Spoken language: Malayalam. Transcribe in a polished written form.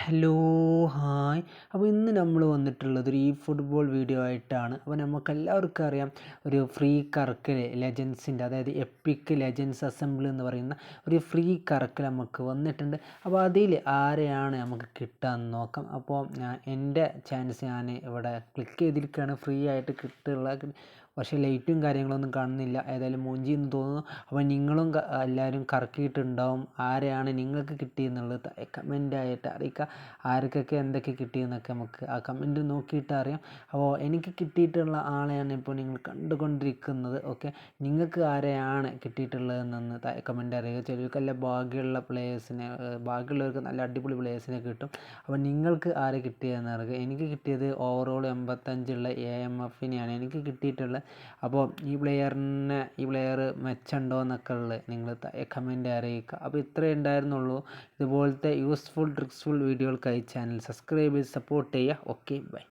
Hello hi. അപ്പോൾ ഇന്ന് നമ്മൾ വന്നിട്ടുള്ളത് ഒരു ഫുട്ബോൾ വീഡിയോ ആയിട്ടാണ്. അപ്പോൾ നമുക്കെല്ലാവർക്കും അറിയാം ഒരു ഫ്രീ കറക്കൽ ലെജൻസിൻ്റെ, അതായത് എപ്പിക് ലെജൻസ് അസംബ്ലി എന്ന് പറയുന്ന ഒരു ഫ്രീ കറക്കൽ നമുക്ക് വന്നിട്ടുണ്ട്. അപ്പോൾ അതിൽ ആരെയാണ് നമുക്ക് കിട്ടാമെന്ന് നോക്കാം. അപ്പോൾ എൻ്റെ ചാൻസ് ഞാൻ ഇവിടെ ക്ലിക്ക് ചെയ്തിരിക്കുകയാണ്. ഫ്രീ ആയിട്ട് കിട്ടുള്ള, പക്ഷേ ലൈറ്റും കാര്യങ്ങളൊന്നും കാണുന്നില്ല. ഏതായാലും മൂഞ്ചി എന്ന് തോന്നുന്നു. അപ്പോൾ നിങ്ങളും എല്ലാവരും കറക്കിയിട്ടുണ്ടാവും. ആരെയാണ് നിങ്ങൾക്ക് കിട്ടിയെന്നുള്ളത് കമൻ്റായിട്ട് അറിയിക്കുക. ആർക്കൊക്കെ എന്തൊക്കെ കിട്ടിയെന്നൊക്കെ നമുക്ക് ആ കമൻറ്റ് നോക്കിയിട്ട് അറിയാം. അപ്പോൾ എനിക്ക് കിട്ടിയിട്ടുള്ള ആളെയാണ് ഇപ്പോൾ നിങ്ങൾ കണ്ടുകൊണ്ടിരിക്കുന്നത്. ഓക്കെ, നിങ്ങൾക്ക് ആരെയാണ് കിട്ടിയിട്ടുള്ളതെന്നൊന്ന് കമൻ്റ് അറിയുക. ചിലർക്ക് നല്ല ഭാഗ്യമുള്ളവർക്ക് നല്ല അടിപൊളി പ്ലേയേഴ്സിനെ കിട്ടും. അപ്പോൾ നിങ്ങൾക്ക് ആരെ കിട്ടിയതെന്ന് അറിയുക. എനിക്ക് കിട്ടിയത് ഓവറോൾ 85 AMFനെയാണ് എനിക്ക് കിട്ടിയിട്ടുള്ളത്. അപ്പോൾ ഈ പ്ലെയർ മെച്ചമുണ്ടോ എന്നൊക്കെ ഉള്ളത് നിങ്ങൾ കമൻ്റ് അറിയിക്കുക. അപ്പോൾ ഇത്രയേ ഉണ്ടായിരുന്നുള്ളൂ. ഇതുപോലത്തെ യൂസ്ഫുൾ ട്രിക്സ്ഫുൾ വീഡിയോകൾക്കായി ചാനൽ സബ്സ്ക്രൈബ് ചെയ്ത് സപ്പോർട്ട് ചെയ്യുക. Okay, by.